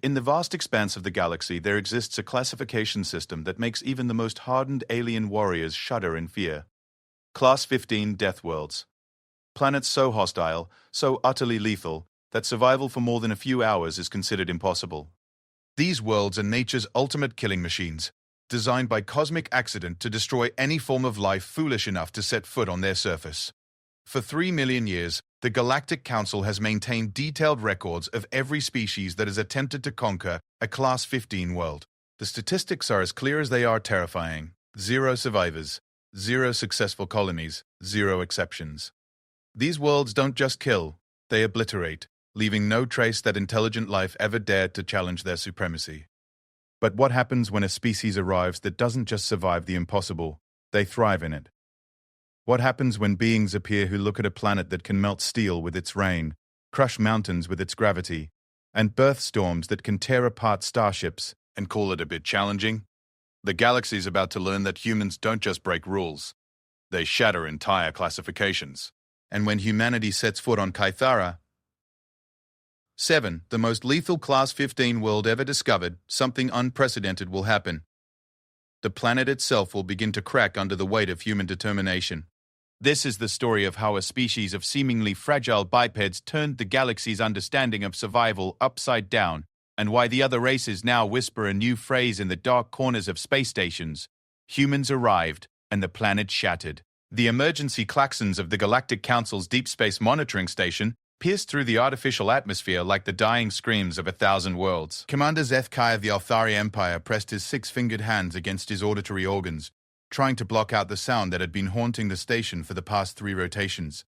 In the vast expanse of the galaxy, there exists a classification system that makes even the most hardened alien warriors shudder in fear. Class 15 Deathworlds. Planets so hostile, so utterly lethal, that survival for more than a few hours is considered impossible. These worlds are nature's ultimate killing machines, designed by cosmic accident to destroy any form of life foolish enough to set foot on their surface. For 3 million years, the Galactic Council has maintained detailed records of every species that has attempted to conquer a Class 15 world. The statistics are as clear as they are terrifying. 0 survivors, 0 successful colonies, 0 exceptions. These worlds don't just kill, they obliterate, leaving no trace that intelligent life ever dared to challenge their supremacy. But what happens when a species arrives that doesn't just survive the impossible, they thrive in it? What happens when beings appear who look at a planet that can melt steel with its rain, crush mountains with its gravity, and birth storms that can tear apart starships and call it a bit challenging? The galaxy's about to learn that humans don't just break rules. They shatter entire classifications. And when humanity sets foot on Kythara, 7, the most lethal Class 15 world ever discovered, something unprecedented will happen. The planet itself will begin to crack under the weight of human determination. This is the story of how a species of seemingly fragile bipeds turned the galaxy's understanding of survival upside down, and why the other races now whisper a new phrase in the dark corners of space stations. Humans arrived, and the planet shattered. The emergency klaxons of the Galactic Council's Deep Space Monitoring Station pierced through the artificial atmosphere like the dying screams of 1,000 worlds. Commander Zethkai of the Althari Empire pressed his 6-fingered hands against his auditory organs, trying to block out the sound that had been haunting the station for the past 3 rotations.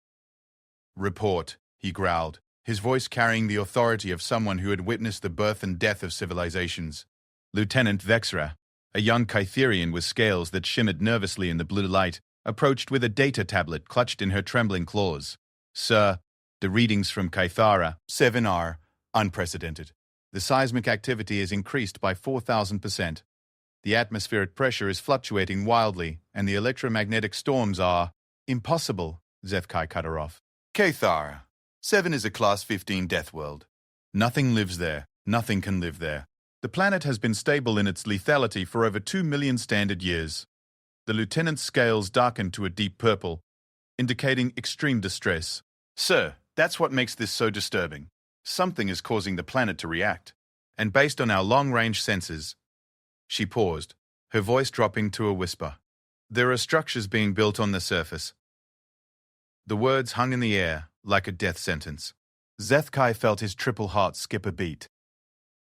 "Report," he growled, his voice carrying the authority of someone who had witnessed the birth and death of civilizations. Lieutenant Vexra, a young Kytherian with scales that shimmered nervously in the blue light, approached with a data tablet clutched in her trembling claws. "Sir, the readings from Kythara 7 are unprecedented. The seismic activity has increased by 4,000%. The atmospheric pressure is fluctuating wildly, and the electromagnetic storms are impossible," Zethkai cut her off. "Kythara 7 is a Class 15 death world. Nothing lives there. Nothing can live there. The planet has been stable in its lethality for over 2 million standard years." The lieutenant's scales darkened to a deep purple, indicating extreme distress. "Sir, that's what makes this so disturbing. Something is causing the planet to react. And based on our long-range sensors..." She paused, her voice dropping to a whisper. "There are structures being built on the surface." The words hung in the air, like a death sentence. Zethkai felt his triple heart skip a beat.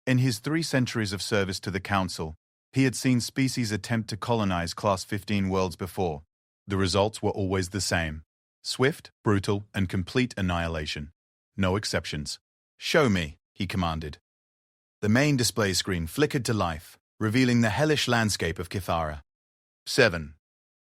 In his 3 centuries of service to the Council, he had seen species attempt to colonize Class 15 worlds before. The results were always the same. Swift, brutal, and complete annihilation. No exceptions. "Show me," he commanded. The main display screen flickered to life, revealing the hellish landscape of Kythara. 7.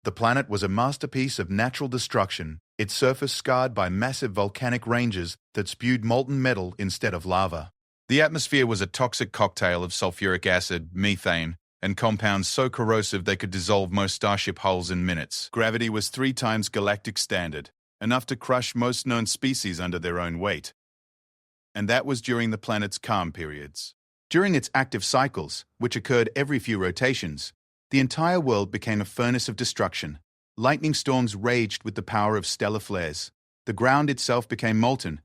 The planet was a masterpiece of natural destruction, its surface scarred by massive volcanic ranges that spewed molten metal instead of lava. The atmosphere was a toxic cocktail of sulfuric acid, methane, and compounds so corrosive they could dissolve most starship hulls in minutes. Gravity was 3 times galactic standard, enough to crush most known species under their own weight. And that was during the planet's calm periods. During its active cycles, which occurred every few rotations, the entire world became a furnace of destruction. Lightning storms raged with the power of stellar flares. The ground itself became molten,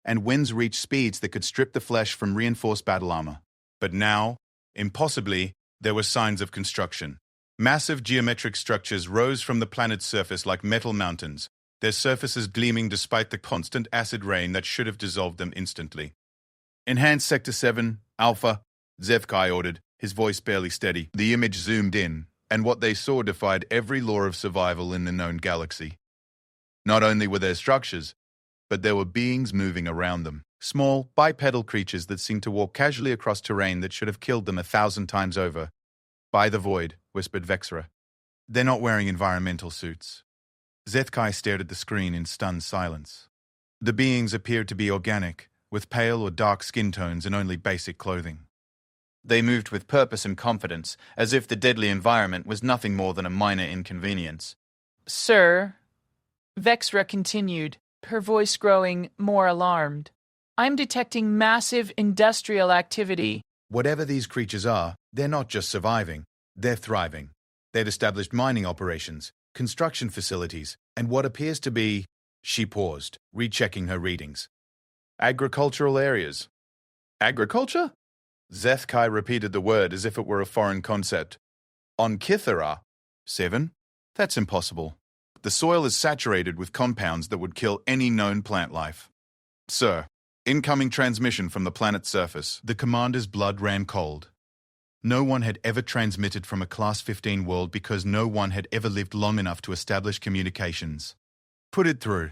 and winds reached speeds that could strip the flesh from reinforced battle armor. But now, impossibly, there were signs of construction. Massive geometric structures rose from the planet's surface like metal mountains, their surfaces gleaming despite the constant acid rain that should have dissolved them instantly. "Enhance Sector 7, Alpha," Zethkai ordered, his voice barely steady. The image zoomed in, and what they saw defied every law of survival in the known galaxy. Not only were there structures, but there were beings moving around them. Small, bipedal creatures that seemed to walk casually across terrain that should have killed them 1,000 times over. "By the void," whispered Vexra. "They're not wearing environmental suits." Zethkai stared at the screen in stunned silence. The beings appeared to be organic, with pale or dark skin tones and only basic clothing. They moved with purpose and confidence, as if the deadly environment was nothing more than a minor inconvenience. "Sir," Vexra continued, her voice growing more alarmed, "I'm detecting massive industrial activity, Whatever these creatures are, they're not just surviving, they're thriving. They've established mining operations, construction facilities, and what appears to be... She paused, rechecking her readings. Agricultural areas. Agriculture? Zethkai repeated the word as if it were a foreign concept. On Kithara. 7? That's impossible. The soil is saturated with compounds that would kill any known plant life. Sir, incoming transmission from the planet's surface. The commander's blood ran cold. No one had ever transmitted from a Class 15 world because no one had ever lived long enough to establish communications. Put it through.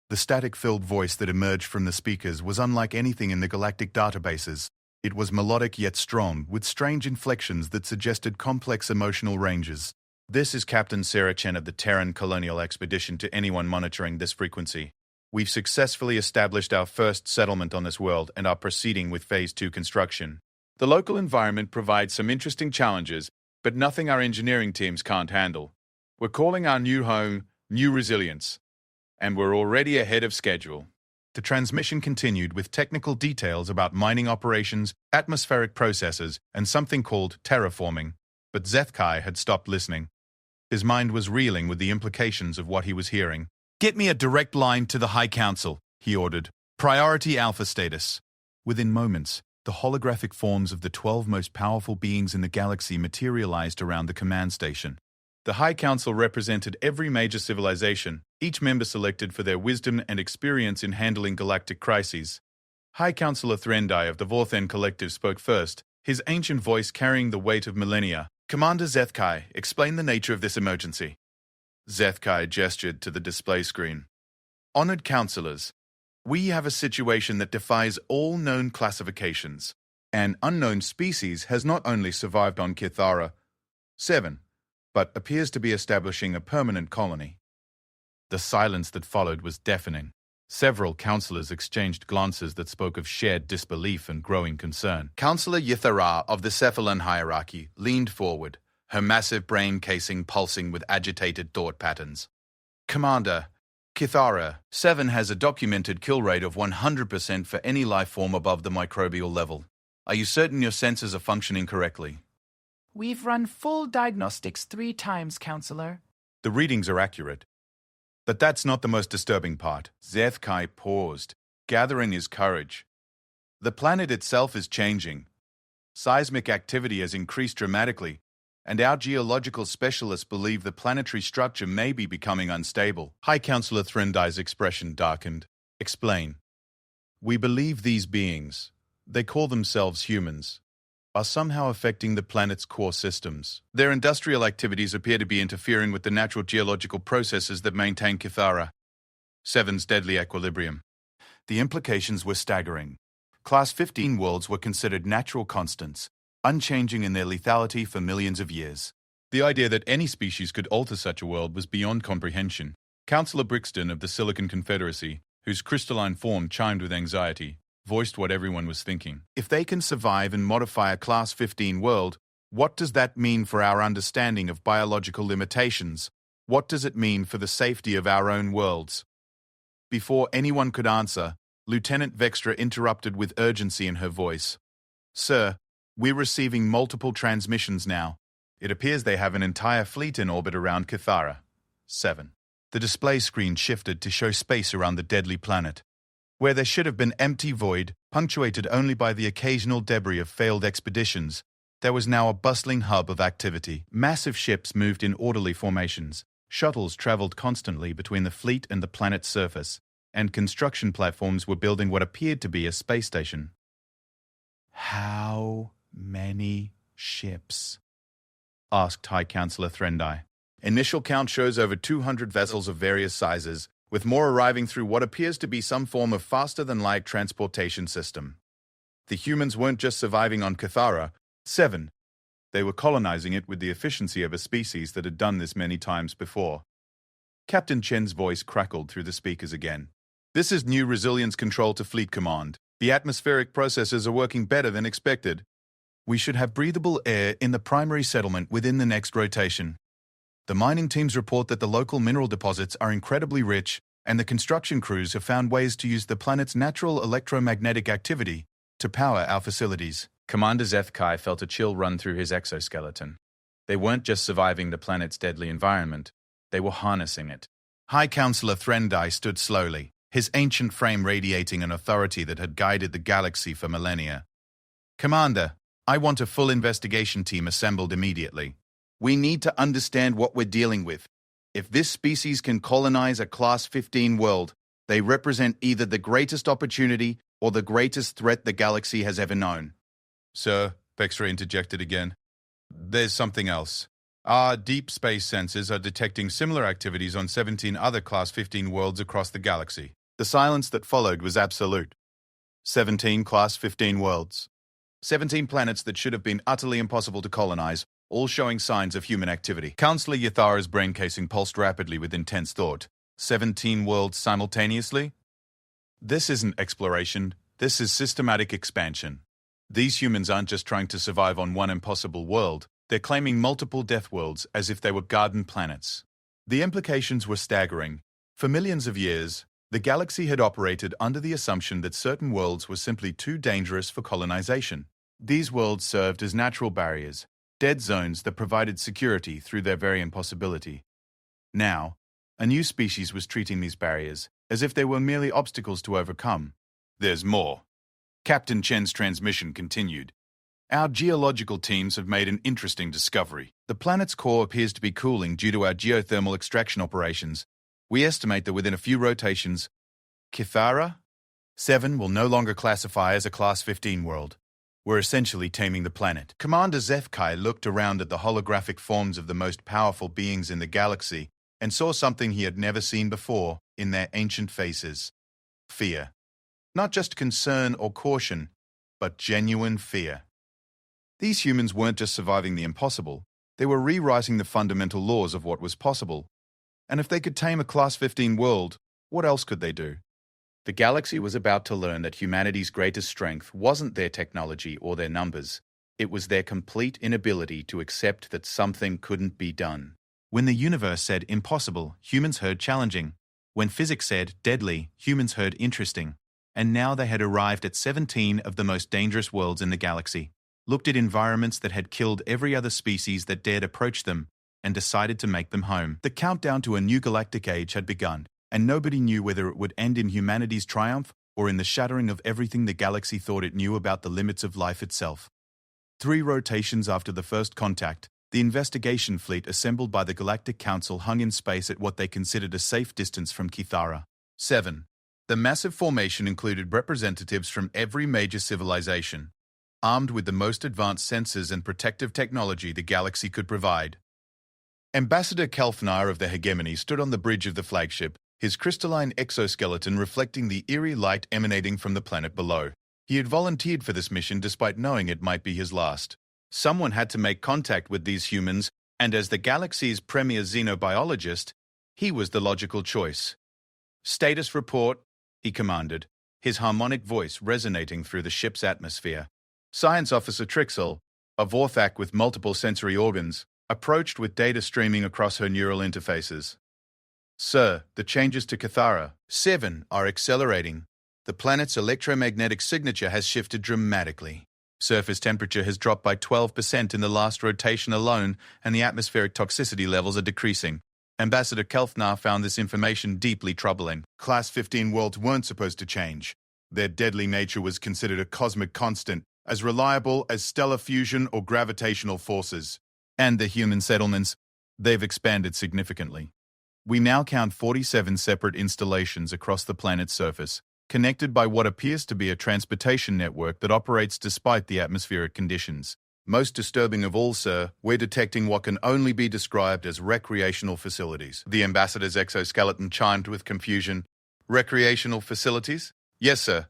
The static-filled voice that emerged from the speakers was unlike anything in the galactic databases. It was melodic yet strong, with strange inflections that suggested complex emotional ranges. This is Captain Sarah Chen of the Terran Colonial Expedition to anyone monitoring this frequency. We've successfully established our first settlement on this world and are proceeding with Phase 2 construction. The local environment provides some interesting challenges, but nothing our engineering teams can't handle. We're calling our new home New Resilience, and we're already ahead of schedule. The transmission continued with technical details about mining operations, atmospheric processes, and something called terraforming, but Zethkai had stopped listening. His mind was reeling with the implications of what he was hearing. "Get me a direct line to the High Council," he ordered. "Priority Alpha status." Within moments, the holographic forms of the 12 most powerful beings in the galaxy materialized around the command station. The High Council represented every major civilization, each member selected for their wisdom and experience in handling galactic crises. High Councillor Threndai of the Vorthen Collective spoke first, his ancient voice carrying the weight of millennia. "Commander Zethkai, explain the nature of this emergency." Zethkai gestured to the display screen. "Honored councillors, we have a situation that defies all known classifications. An unknown species has not only survived on Kithara 7, but appears to be establishing a permanent colony." The silence that followed was deafening. Several councillors exchanged glances that spoke of shared disbelief and growing concern. Councillor Yithara of the Cephalan hierarchy leaned forward, her massive brain casing pulsing with agitated thought patterns. "Commander, Kithara 7 has a documented kill rate of 100% for any life form above the microbial level. Are you certain your sensors are functioning correctly?" We've run full diagnostics 3 times, Counselor. "The readings are accurate. But that's not the most disturbing part." Zethkai paused, gathering his courage. "The planet itself is changing. Seismic activity has increased dramatically, and our geological specialists believe the planetary structure may be becoming unstable." High Councillor Threndai's expression darkened. "Explain." "We believe these beings, they call themselves humans, are somehow affecting the planet's core systems. Their industrial activities appear to be interfering with the natural geological processes that maintain Kithara 7's deadly equilibrium." The implications were staggering. Class 15 worlds were considered natural constants, unchanging in their lethality for millions of years. The idea that any species could alter such a world was beyond comprehension. Councillor Brixton of the Silicon Confederacy, whose crystalline form chimed with anxiety, voiced what everyone was thinking. If they can survive and modify a Class 15 world, what does that mean for our understanding of biological limitations? What does it mean for the safety of our own worlds? Before anyone could answer, Lieutenant Vextra interrupted with urgency in her voice. "Sir, we're receiving multiple transmissions now. It appears they have an entire fleet in orbit around Kithara 7. The display screen shifted to show space around the deadly planet. Where there should have been empty void, punctuated only by the occasional debris of failed expeditions, there was now a bustling hub of activity. Massive ships moved in orderly formations. Shuttles traveled constantly between the fleet and the planet's surface, and construction platforms were building what appeared to be a space station. "How many ships?" asked High Councillor Threndai. "Initial count shows over 200 vessels of various sizes, with more arriving through what appears to be some form of faster-than-light transportation system. The humans weren't just surviving on Kithara 7. They were colonizing it with the efficiency of a species that had done this many times before." Captain Chen's voice crackled through the speakers again. "This is New Resilience Control to Fleet Command. The atmospheric processes are working better than expected. We should have breathable air in the primary settlement within the next rotation. The mining teams report that the local mineral deposits are incredibly rich, and the construction crews have found ways to use the planet's natural electromagnetic activity to power our facilities. Commander HFY felt a chill run through his exoskeleton. They weren't just surviving the planet's deadly environment, they were harnessing it. High Counselor Threndai stood slowly, his ancient frame radiating an authority that had guided the galaxy for millennia. Commander, I want a full investigation team assembled immediately. We need to understand what we're dealing with. If this species can colonize a Class 15 world, they represent either the greatest opportunity or the greatest threat the galaxy has ever known. Sir, Vexra interjected again. There's something else. Our deep space sensors are detecting similar activities on 17 other Class 15 worlds across the galaxy. The silence that followed was absolute. 17 Class 15 worlds. 17 planets that should have been utterly impossible to colonize, all showing signs of human activity. Counselor Yathara's brain casing pulsed rapidly with intense thought. 17 worlds simultaneously? This isn't exploration, this is systematic expansion. These humans aren't just trying to survive on one impossible world, they're claiming multiple death worlds as if they were garden planets. The implications were staggering. For millions of years, the galaxy had operated under the assumption that certain worlds were simply too dangerous for colonization. These worlds served as natural barriers, dead zones that provided security through their very impossibility. Now, a new species was treating these barriers as if they were merely obstacles to overcome. There's more. Captain Chen's transmission continued. Our geological teams have made an interesting discovery. The planet's core appears to be cooling due to our geothermal extraction operations. We estimate that within a few rotations, Kithara 7 will no longer classify as a Class 15 world. We're essentially taming the planet. Commander HFY looked around at the holographic forms of the most powerful beings in the galaxy and saw something he had never seen before in their ancient faces. Fear. Not just concern or caution, but genuine fear. These humans weren't just surviving the impossible, they were rewriting the fundamental laws of what was possible. And if they could tame a Class 15 world, what else could they do? The galaxy was about to learn that humanity's greatest strength wasn't their technology or their numbers. It was their complete inability to accept that something couldn't be done. When the universe said impossible, humans heard challenging. When physics said deadly, humans heard interesting. And now they had arrived at 17 of the most dangerous worlds in the galaxy, looked at environments that had killed every other species that dared approach them, and decided to make them home. The countdown to a new galactic age had begun, and nobody knew whether it would end in humanity's triumph or in the shattering of everything the galaxy thought it knew about the limits of life itself. 3 rotations after the first contact, the investigation fleet assembled by the Galactic Council hung in space at what they considered a safe distance from Kithara. 7. The massive formation included representatives from every major civilization, armed with the most advanced sensors and protective technology the galaxy could provide. Ambassador Kelfnar of the Hegemony stood on the bridge of the flagship, his crystalline exoskeleton reflecting the eerie light emanating from the planet below. He had volunteered for this mission despite knowing it might be his last. Someone had to make contact with these humans, and as the galaxy's premier xenobiologist, he was the logical choice. "Status report," he commanded, his harmonic voice resonating through the ship's atmosphere. Science Officer Trixel, a Vorthak with multiple sensory organs, approached with data streaming across her neural interfaces. "Sir, the changes to Kithara 7 are accelerating. The planet's electromagnetic signature has shifted dramatically. Surface temperature has dropped by 12% in the last rotation alone, and the atmospheric toxicity levels are decreasing." Ambassador Kelfnar found this information deeply troubling. Class 15 worlds weren't supposed to change. Their deadly nature was considered a cosmic constant, as reliable as stellar fusion or gravitational forces. And the human settlements, they've expanded significantly. We now count 47 separate installations across the planet's surface, connected by what appears to be a transportation network that operates despite the atmospheric conditions. Most disturbing of all, sir, we're detecting what can only be described as recreational facilities. The ambassador's exoskeleton chimed with confusion. Recreational facilities? Yes, sir.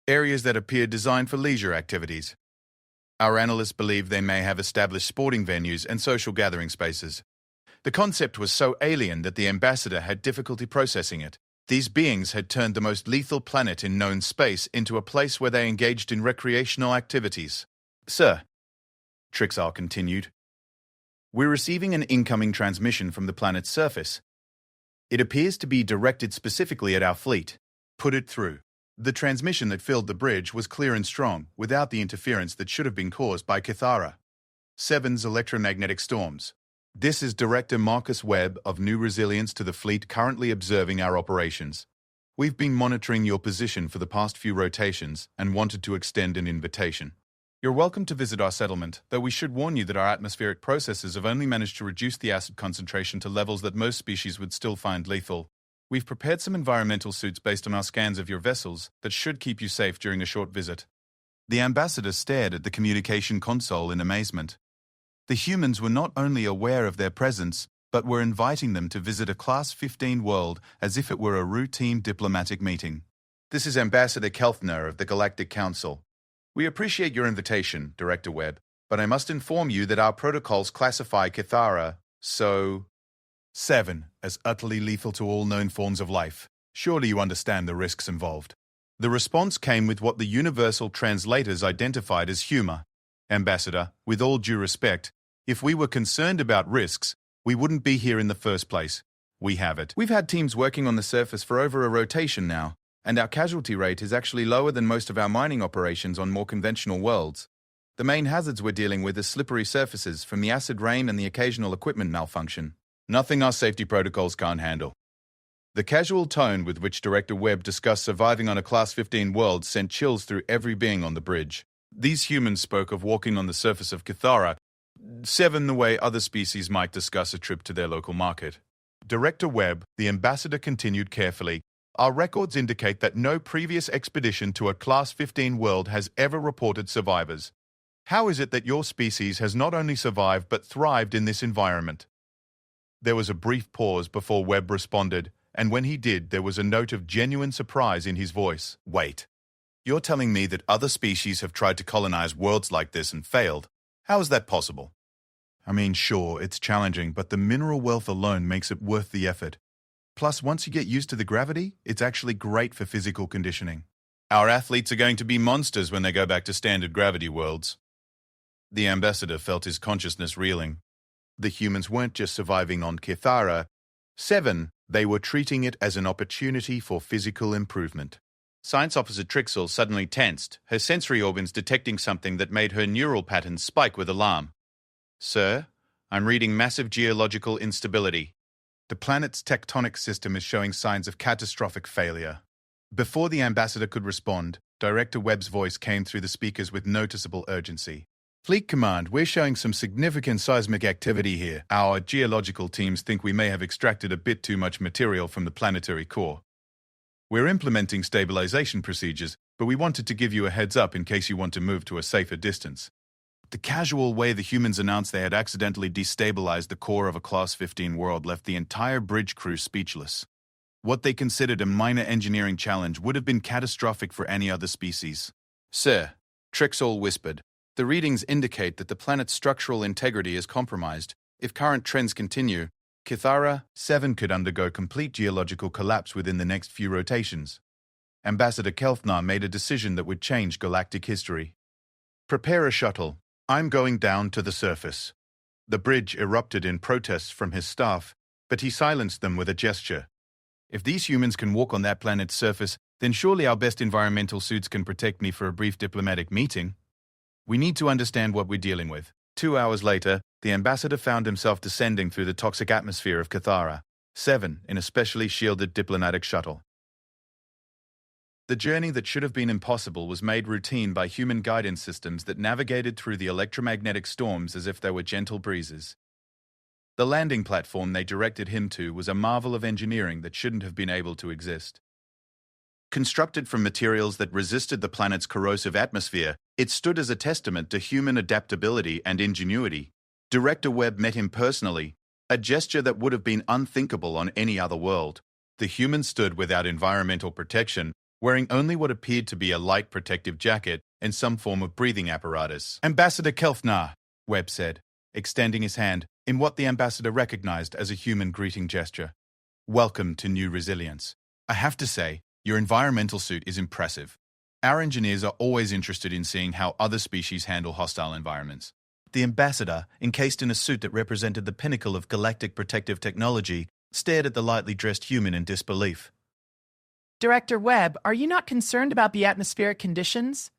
Areas that appear designed for leisure activities. Our analysts believe they may have established sporting venues and social gathering spaces. The concept was so alien that the ambassador had difficulty processing it. These beings had turned the most lethal planet in known space into a place where they engaged in recreational activities. "Sir," Trixal continued, "we're receiving an incoming transmission from the planet's surface. It appears to be directed specifically at our fleet. Put it through." The transmission that filled the bridge was clear and strong, without the interference that should have been caused by Kithara 7's electromagnetic storms. This is Director Marcus Webb of New Resilience to the fleet currently observing our operations. We've been monitoring your position for the past few rotations and wanted to extend an invitation. You're welcome to visit our settlement, though we should warn you that our atmospheric processes have only managed to reduce the acid concentration to levels that most species would still find lethal. We've prepared some environmental suits based on our scans of your vessels that should keep you safe during a short visit. The ambassador stared at the communication console in amazement. The humans were not only aware of their presence, but were inviting them to visit a Class 15 world as if it were a routine diplomatic meeting. This is Ambassador Kelthner of the Galactic Council. We appreciate your invitation, Director Webb, but I must inform you that our protocols classify Kithara 7 as utterly lethal to all known forms of life. Surely you understand the risks involved. The response came with what the universal translators identified as humor. Ambassador, with all due respect, if we were concerned about risks, we wouldn't be here in the first place. We have it. We've had teams working on the surface for over a rotation now, and our casualty rate is actually lower than most of our mining operations on more conventional worlds. The main hazards we're dealing with are slippery surfaces from the acid rain and the occasional equipment malfunction. Nothing our safety protocols can't handle. The casual tone with which Director Webb discussed surviving on a Class 15 world sent chills through every being on the bridge. These humans spoke of walking on the surface of Kithara 7 the way other species might discuss a trip to their local market. Director Webb, the ambassador continued carefully, our records indicate that no previous expedition to a Class 15 world has ever reported survivors. How is it that your species has not only survived but thrived in this environment? There was a brief pause before Webb responded, and when he did, there was a note of genuine surprise in his voice. Wait. You're telling me that other species have tried to colonize worlds like this and failed? How is that possible? I mean, sure, it's challenging, but the mineral wealth alone makes it worth the effort. Plus, once you get used to the gravity, it's actually great for physical conditioning. Our athletes are going to be monsters when they go back to standard gravity worlds. The ambassador felt his consciousness reeling. The humans weren't just surviving on Kithara 7, they were treating it as an opportunity for physical improvement. Science Officer Trixel suddenly tensed, her sensory organs detecting something that made her neural patterns spike with alarm. Sir, I'm reading massive geological instability. The planet's tectonic system is showing signs of catastrophic failure. Before the ambassador could respond, Director Webb's voice came through the speakers with noticeable urgency. Fleet Command, we're showing some significant seismic activity here. Our geological teams think we may have extracted a bit too much material from the planetary core. We're implementing stabilization procedures, but we wanted to give you a heads up in case you want to move to a safer distance. The casual way the humans announced they had accidentally destabilized the core of a Class 15 world left the entire bridge crew speechless. What they considered a minor engineering challenge would have been catastrophic for any other species. Sir, Trixol whispered, the readings indicate that the planet's structural integrity is compromised. If current trends continue, Kithara 7 could undergo complete geological collapse within the next few rotations. Ambassador Kelthnar made a decision that would change galactic history. Prepare a shuttle. I'm going down to the surface. The bridge erupted in protests from his staff, but he silenced them with a gesture. If these humans can walk on that planet's surface, then surely our best environmental suits can protect me for a brief diplomatic meeting. We need to understand what we're dealing with. 2 hours later, the ambassador found himself descending through the toxic atmosphere of Kithara 7 in a specially shielded diplomatic shuttle. The journey that should have been impossible was made routine by human guidance systems that navigated through the electromagnetic storms as if they were gentle breezes. The landing platform they directed him to was a marvel of engineering that shouldn't have been able to exist. Constructed from materials that resisted the planet's corrosive atmosphere, it stood as a testament to human adaptability and ingenuity. Director Webb met him personally, a gesture that would have been unthinkable on any other world. The human stood without environmental protection, wearing only what appeared to be a light protective jacket and some form of breathing apparatus. Ambassador Kelthnar, Webb said, extending his hand in what the ambassador recognized as a human greeting gesture. Welcome to New Resilience. I have to say, your environmental suit is impressive. Our engineers are always interested in seeing how other species handle hostile environments. The ambassador, encased in a suit that represented the pinnacle of galactic protective technology, stared at the lightly dressed human in disbelief. Director Webb, are you not concerned about the atmospheric conditions?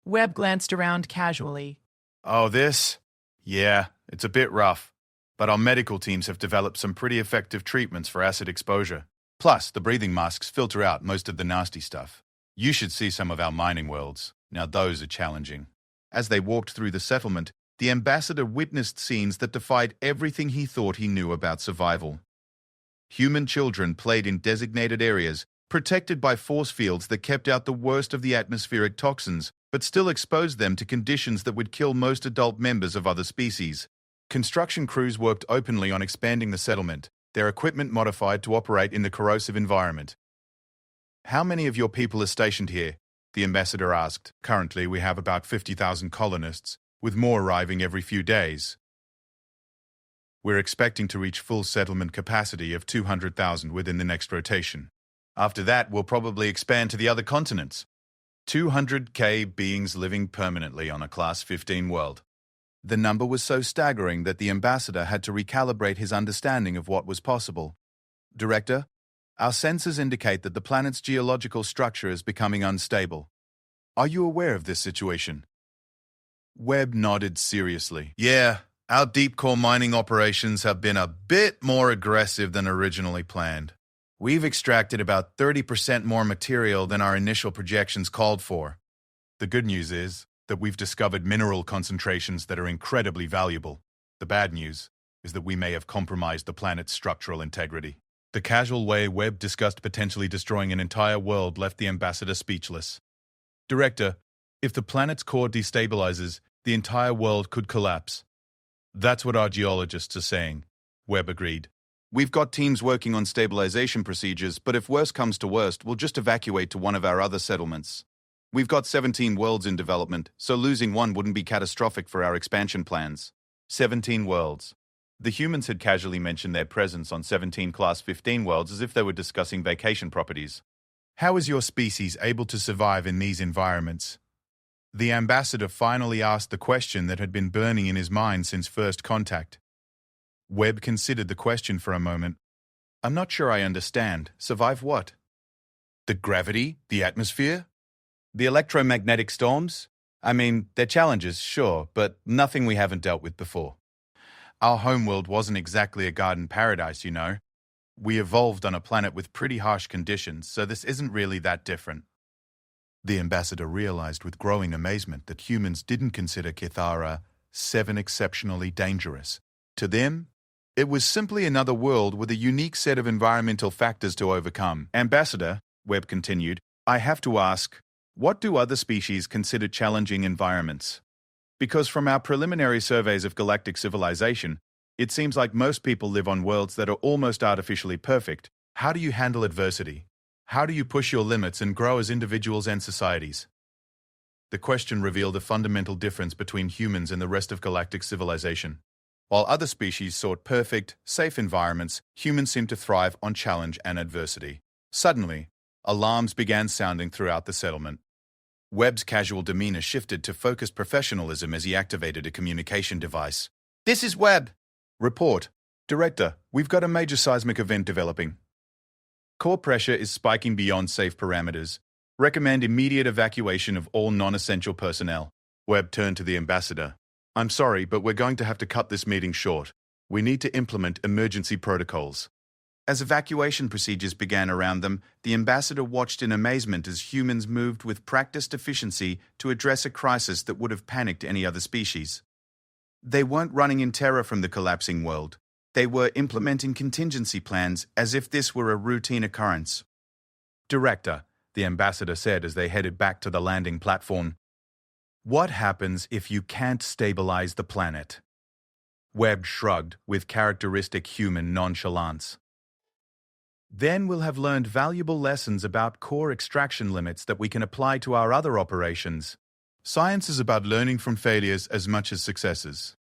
Webb glanced around casually. Oh, this? Yeah, it's a bit rough. But our medical teams have developed some pretty effective treatments for acid exposure. Plus, the breathing masks filter out most of the nasty stuff. You should see some of our mining worlds. Now those are challenging. As they walked through the settlement, the ambassador witnessed scenes that defied everything he thought he knew about survival. Human children played in designated areas, protected by force fields that kept out the worst of the atmospheric toxins, but still exposed them to conditions that would kill most adult members of other species. Construction crews worked openly on expanding the settlement, their equipment modified to operate in the corrosive environment. How many of your people are stationed here? The ambassador asked. Currently, we have about 50,000 colonists, with more arriving every few days. We're expecting to reach full settlement capacity of 200,000 within the next rotation. After that, we'll probably expand to the other continents. 200,000 beings living permanently on a Class 15 world. The number was so staggering that the ambassador had to recalibrate his understanding of what was possible. Director, our sensors indicate that the planet's geological structure is becoming unstable. Are you aware of this situation? Webb nodded seriously. Yeah, our deep core mining operations have been a bit more aggressive than originally planned. We've extracted about 30% more material than our initial projections called for. The good news is that we've discovered mineral concentrations that are incredibly valuable. The bad news is that we may have compromised the planet's structural integrity. The casual way Webb discussed potentially destroying an entire world left the ambassador speechless. Director, if the planet's core destabilizes, the entire world could collapse. That's what our geologists are saying, Webb agreed. We've got teams working on stabilization procedures, but if worst comes to worst, we'll just evacuate to one of our other settlements. We've got 17 worlds in development, so losing one wouldn't be catastrophic for our expansion plans. 17 worlds. The humans had casually mentioned their presence on 17 Class 15 worlds as if they were discussing vacation properties. How is your species able to survive in these environments? The ambassador finally asked the question that had been burning in his mind since first contact. Webb considered the question for a moment. I'm not sure I understand. Survive what? The gravity? The atmosphere? The electromagnetic storms? I mean, they're challenges, sure, but nothing we haven't dealt with before. Our homeworld wasn't exactly a garden paradise, you know. We evolved on a planet with pretty harsh conditions, so this isn't really that different. The ambassador realized with growing amazement that humans didn't consider Kithara 7 exceptionally dangerous. To them, it was simply another world with a unique set of environmental factors to overcome. Ambassador, Webb continued, I have to ask, what do other species consider challenging environments? Because from our preliminary surveys of galactic civilization, it seems like most people live on worlds that are almost artificially perfect. How do you handle adversity? How do you push your limits and grow as individuals and societies? The question revealed a fundamental difference between humans and the rest of galactic civilization. While other species sought perfect, safe environments, humans seemed to thrive on challenge and adversity. Suddenly, alarms began sounding throughout the settlement. Webb's casual demeanor shifted to focused professionalism as he activated a communication device. This is Webb. Report. Director, we've got a major seismic event developing. Core pressure is spiking beyond safe parameters. Recommend immediate evacuation of all non-essential personnel. Webb turned to the ambassador. I'm sorry, but we're going to have to cut this meeting short. We need to implement emergency protocols. As evacuation procedures began around them, the ambassador watched in amazement as humans moved with practiced efficiency to address a crisis that would have panicked any other species. They weren't running in terror from the collapsing world. They were implementing contingency plans as if this were a routine occurrence. Director, the ambassador said as they headed back to the landing platform, what happens if you can't stabilize the planet? Webb shrugged with characteristic human nonchalance. Then we'll have learned valuable lessons about core extraction limits that we can apply to our other operations. Science is about learning from failures as much as successes.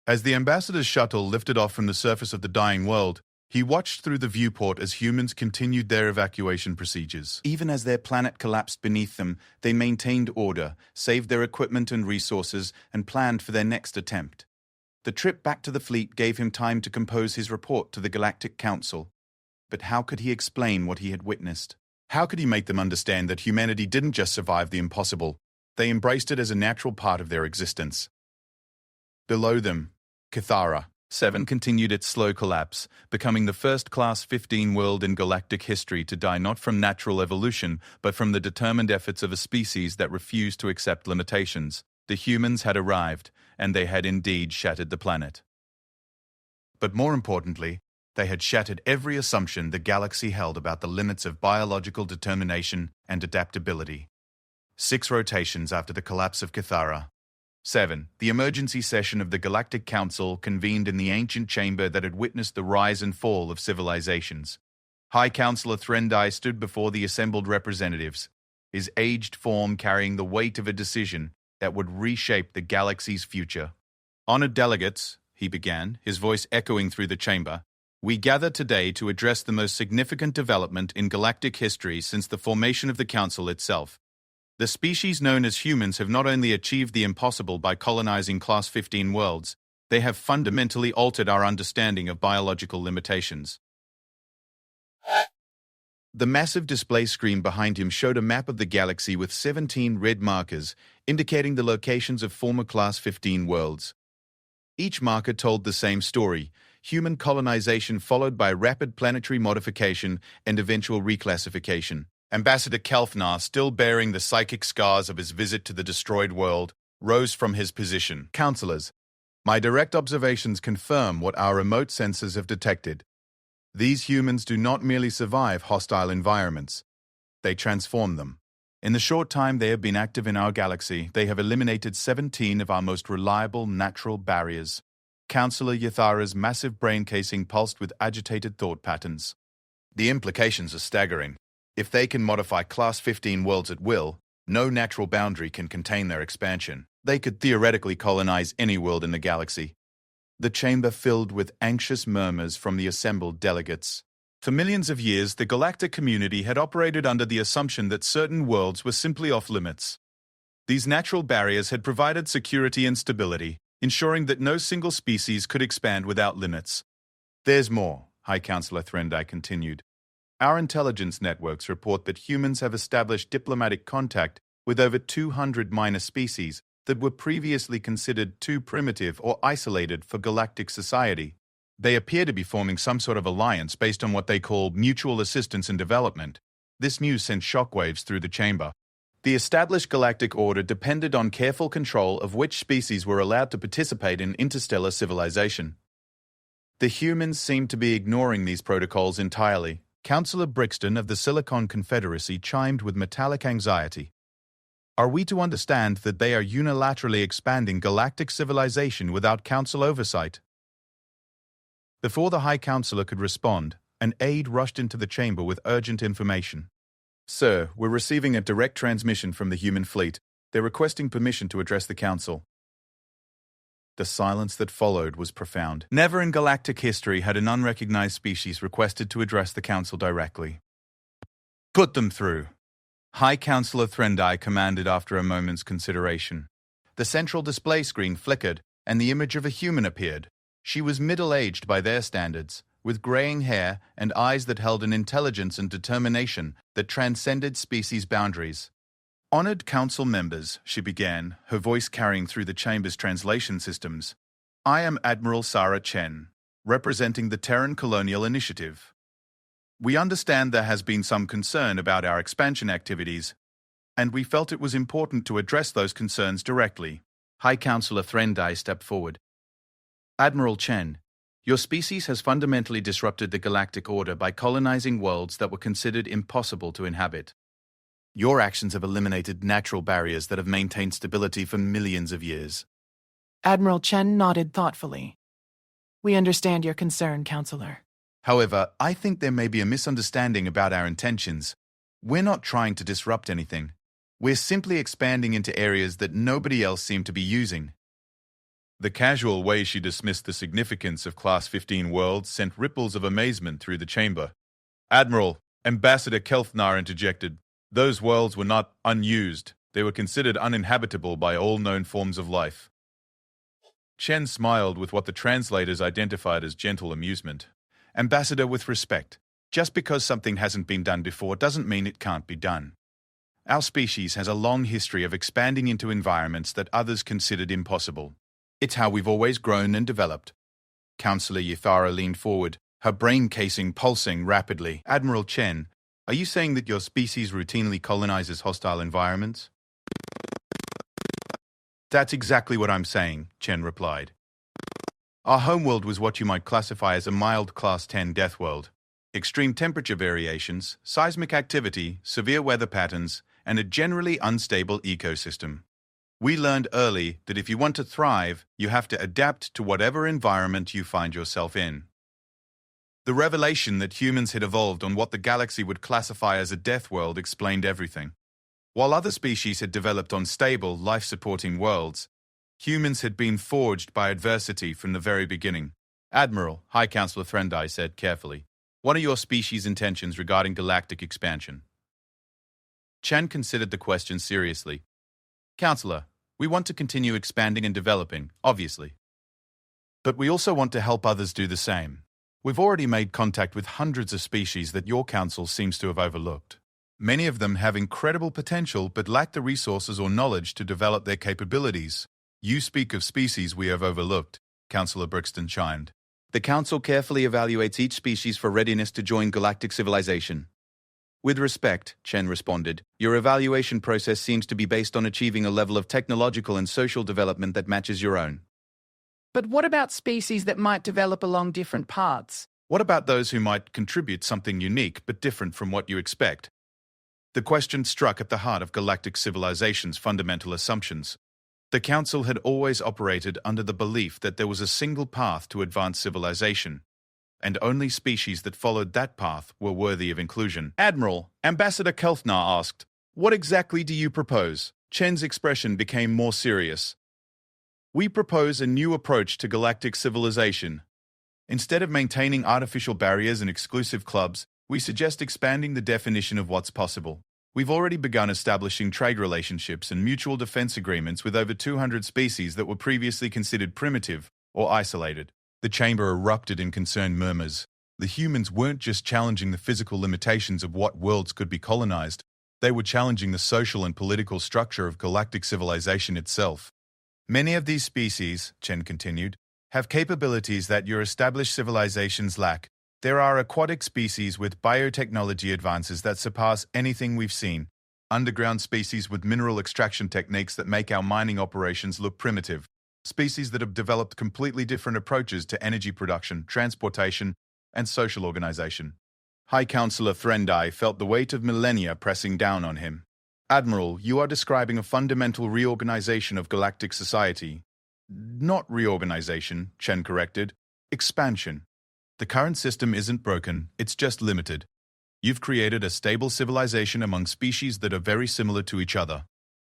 As the ambassador's shuttle lifted off from the surface of the dying world, he watched through the viewport as humans continued their evacuation procedures. Even as their planet collapsed beneath them, they maintained order, saved their equipment and resources, and planned for their next attempt. The trip back to the fleet gave him time to compose his report to the Galactic Council. But how could he explain what he had witnessed? How could he make them understand that humanity didn't just survive the impossible, they embraced it as a natural part of their existence? Below them, Cathara 7 continued its slow collapse, becoming the first Class 15 world in galactic history to die not from natural evolution, but from the determined efforts of a species that refused to accept limitations. The humans had arrived, and they had indeed shattered the planet. But more importantly, they had shattered every assumption the galaxy held about the limits of biological determination and adaptability. 6 rotations after the collapse of Cathara. 7. The emergency session of the Galactic Council convened in the ancient chamber that had witnessed the rise and fall of civilizations. High Counselor Threndai stood before the assembled representatives, his aged form carrying the weight of a decision that would reshape the galaxy's future. Honored delegates, he began, his voice echoing through the chamber, we gather today to address the most significant development in galactic history since the formation of the Council itself. The species known as humans have not only achieved the impossible by colonizing Class 15 worlds, they have fundamentally altered our understanding of biological limitations. The massive display screen behind him showed a map of the galaxy with 17 red markers, indicating the locations of former Class 15 worlds. Each marker told the same story: human colonization followed by rapid planetary modification and eventual reclassification. Ambassador Kelfnar, still bearing the psychic scars of his visit to the destroyed world, rose from his position. Counselors, my direct observations confirm what our remote sensors have detected. These humans do not merely survive hostile environments, they transform them. In the short time they have been active in our galaxy, they have eliminated 17 of our most reliable natural barriers. Counselor Yathara's massive brain casing pulsed with agitated thought patterns. The implications are staggering. If they can modify Class 15 worlds at will, no natural boundary can contain their expansion. They could theoretically colonize any world in the galaxy. The chamber filled with anxious murmurs from the assembled delegates. For millions of years, the galactic community had operated under the assumption that certain worlds were simply off limits. These natural barriers had provided security and stability, ensuring that no single species could expand without limits. There's more, High Counselor Threndai continued. Our intelligence networks report that humans have established diplomatic contact with over 200 minor species that were previously considered too primitive or isolated for galactic society. They appear to be forming some sort of alliance based on what they call mutual assistance and development. This news sent shockwaves through the chamber. The established galactic order depended on careful control of which species were allowed to participate in interstellar civilization. The humans seemed to be ignoring these protocols entirely. Councillor Brixton of the Silicon Confederacy chimed with metallic anxiety. Are we to understand that they are unilaterally expanding galactic civilization without council oversight? Before the High Counselor could respond, an aide rushed into the chamber with urgent information. Sir, we're receiving a direct transmission from the human fleet. They're requesting permission to address the council. The silence that followed was profound. Never in galactic history had an unrecognized species requested to address the council directly. Put them through, High Counselor Threndai commanded after a moment's consideration. The central display screen flickered, and the image of a human appeared. She was middle-aged by their standards, with graying hair and eyes that held an intelligence and determination that transcended species boundaries. Honored council members, she began, her voice carrying through the chamber's translation systems. I am Admiral Sarah Chen, representing the Terran Colonial Initiative. We understand there has been some concern about our expansion activities, and we felt it was important to address those concerns directly. High Counselor Threndai stepped forward. Admiral Chen, your species has fundamentally disrupted the galactic order by colonizing worlds that were considered impossible to inhabit. Your actions have eliminated natural barriers that have maintained stability for millions of years. Admiral Chen nodded thoughtfully. We understand your concern, Counselor. However, I think there may be a misunderstanding about our intentions. We're not trying to disrupt anything. We're simply expanding into areas that nobody else seemed to be using. The casual way she dismissed the significance of Class 15 worlds sent ripples of amazement through the chamber. Admiral, Ambassador Kelfnar interjected. Those worlds were not unused. They were considered uninhabitable by all known forms of life. Chen smiled with what the translators identified as gentle amusement. Ambassador, with respect, Just because something hasn't been done before doesn't mean it can't be done. Our species has a long history of expanding into environments that others considered impossible. It's how we've always grown and developed. Counselor Yuthara leaned forward, her brain casing pulsing rapidly. Admiral Chen, are you saying that your species routinely colonizes hostile environments? That's exactly what I'm saying, Chen replied. Our homeworld was what you might classify as a mild Class 10 Deathworld. Extreme temperature variations, seismic activity, severe weather patterns, and a generally unstable ecosystem. We learned early that if you want to thrive, you have to adapt to whatever environment you find yourself in. The revelation that humans had evolved on what the galaxy would classify as a death world explained everything. While other species had developed on stable, life-supporting worlds, humans had been forged by adversity from the very beginning. Admiral, High Counselor Threndai said carefully, what are your species' intentions regarding galactic expansion? Chen considered the question seriously. Counselor, we want to continue expanding and developing, obviously. But we also want to help others do the same. We've already made contact with hundreds of species that your council seems to have overlooked. Many of them have incredible potential but lack the resources or knowledge to develop their capabilities. You speak of species we have overlooked, Councillor Brixton chimed. The Council carefully evaluates each species for readiness to join galactic civilization. With respect, Chen responded, your evaluation process seems to be based on achieving a level of technological and social development that matches your own. But what about species that might develop along different paths? What about those who might contribute something unique but different from what you expect? The question struck at the heart of galactic civilization's fundamental assumptions. The Council had always operated under the belief that there was a single path to advanced civilization, and only species that followed that path were worthy of inclusion. Admiral, Ambassador Kelthnar asked, what exactly do you propose? Chen's expression became more serious. We propose a new approach to galactic civilization. Instead of maintaining artificial barriers and exclusive clubs, we suggest expanding the definition of what's possible. We've already begun establishing trade relationships and mutual defense agreements with over 200 species that were previously considered primitive or isolated. The chamber erupted in concerned murmurs. The humans weren't just challenging the physical limitations of what worlds could be colonized, they were challenging the social and political structure of galactic civilization itself. Many of these species, Chen continued, have capabilities that your established civilizations lack. There are aquatic species with biotechnology advances that surpass anything we've seen, underground species with mineral extraction techniques that make our mining operations look primitive, species that have developed completely different approaches to energy production, transportation, and social organization. High Counselor Threndai felt the weight of millennia pressing down on him. Admiral, you are describing a fundamental reorganization of galactic society. Not reorganization, Chen corrected. Expansion. The current system isn't broken, it's just limited. You've created a stable civilization among species that are very similar to each other.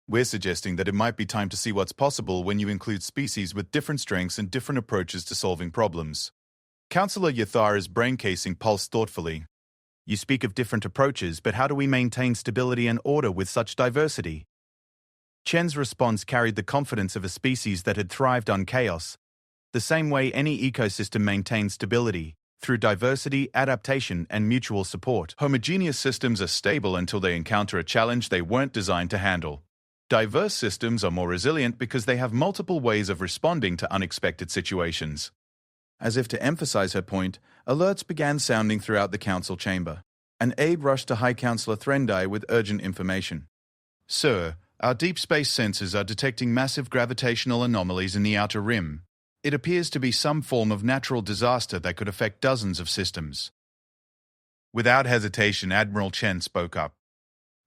We're suggesting that it might be time to see what's possible when you include species with different strengths and different approaches to solving problems. Councillor Yuthara's brain casing pulsed thoughtfully. You speak of different approaches, but how do we maintain stability and order with such diversity? Chen's response carried the confidence of a species that had thrived on chaos, the same way any ecosystem maintains stability, through diversity, adaptation, and mutual support. Homogeneous systems are stable until they encounter a challenge they weren't designed to handle. Diverse systems are more resilient because they have multiple ways of responding to unexpected situations. As if to emphasize her point, alerts began sounding throughout the council chamber. An aide rushed to High Counselor Threndai with urgent information. Sir, our deep space sensors are detecting massive gravitational anomalies in the outer rim. It appears to be some form of natural disaster that could affect dozens of systems. Without hesitation, Admiral Chen spoke up.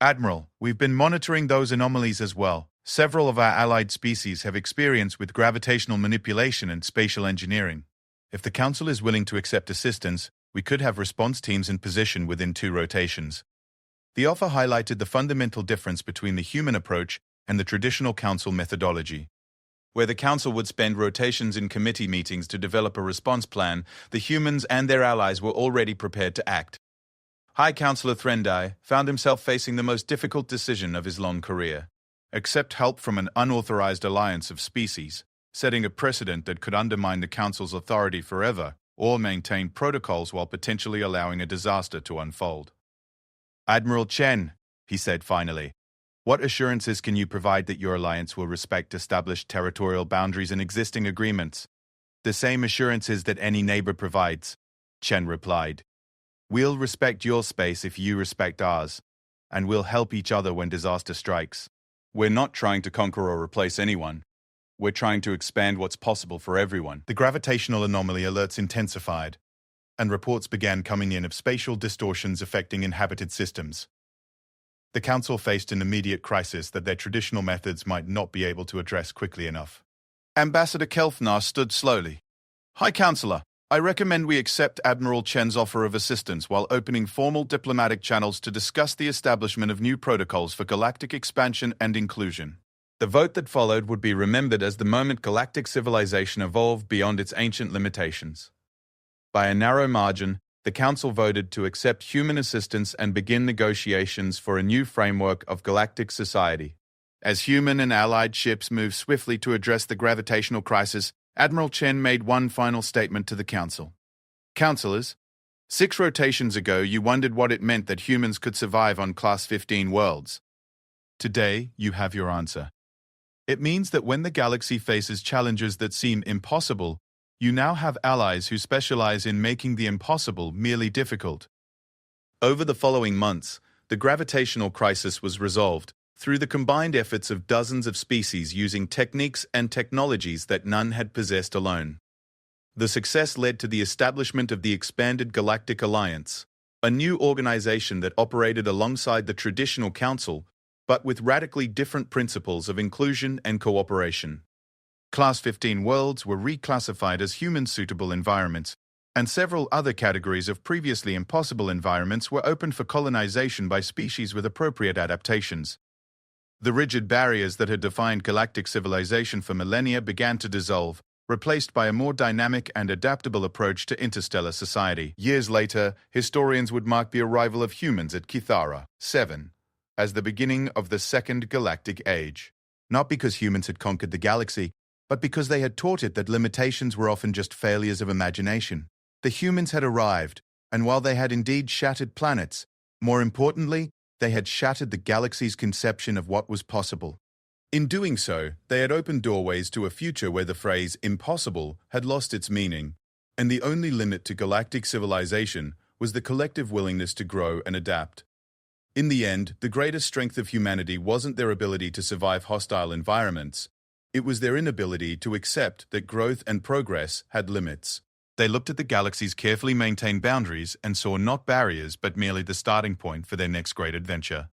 Admiral, we've been monitoring those anomalies as well. Several of our allied species have experience with gravitational manipulation and spatial engineering. If the Council is willing to accept assistance, we could have response teams in position within 2 rotations. The offer highlighted the fundamental difference between the human approach and the traditional Council methodology. Where the Council would spend rotations in committee meetings to develop a response plan, the humans and their allies were already prepared to act. High Counselor Threndai found himself facing the most difficult decision of his long career. Accept help from an unauthorized alliance of species, setting a precedent that could undermine the Council's authority forever, or maintain protocols while potentially allowing a disaster to unfold. "Admiral Chen," he said finally, "what assurances can you provide that your alliance will respect established territorial boundaries and existing agreements?" "The same assurances that any neighbor provides," Chen replied. "We'll respect your space if you respect ours, and we'll help each other when disaster strikes. We're not trying to conquer or replace anyone. We're trying to expand what's possible for everyone." The gravitational anomaly alerts intensified, and reports began coming in of spatial distortions affecting inhabited systems. The Council faced an immediate crisis that their traditional methods might not be able to address quickly enough. Ambassador Kelfnar stood slowly. "High Counselor, I recommend we accept Admiral Chen's offer of assistance while opening formal diplomatic channels to discuss the establishment of new protocols for galactic expansion and inclusion." The vote that followed would be remembered as the moment galactic civilization evolved beyond its ancient limitations. By a narrow margin, the Council voted to accept human assistance and begin negotiations for a new framework of galactic society. As human and allied ships moved swiftly to address the gravitational crisis, Admiral Chen made one final statement to the Council. "Councillors, 6 rotations ago you wondered what it meant that humans could survive on Class 15 worlds. Today, you have your answer. It means that when the galaxy faces challenges that seem impossible, you now have allies who specialize in making the impossible merely difficult." Over the following months, the gravitational crisis was resolved through the combined efforts of dozens of species using techniques and technologies that none had possessed alone. The success led to the establishment of the expanded Galactic Alliance, a new organization that operated alongside the traditional Council, but with radically different principles of inclusion and cooperation. Class 15 worlds were reclassified as human-suitable environments, and several other categories of previously impossible environments were opened for colonization by species with appropriate adaptations. The rigid barriers that had defined galactic civilization for millennia began to dissolve, replaced by a more dynamic and adaptable approach to interstellar society. Years later, historians would mark the arrival of humans at Kithara 7 as the beginning of the Second Galactic Age. Not because humans had conquered the galaxy, but because they had taught it that limitations were often just failures of imagination. The humans had arrived, and while they had indeed shattered planets, more importantly, they had shattered the galaxy's conception of what was possible. In doing so, they had opened doorways to a future where the phrase impossible had lost its meaning, and the only limit to galactic civilization was the collective willingness to grow and adapt. In the end, the greatest strength of humanity wasn't their ability to survive hostile environments. It was their inability to accept that growth and progress had limits. They looked at the galaxy's carefully maintained boundaries and saw not barriers but merely the starting point for their next great adventure.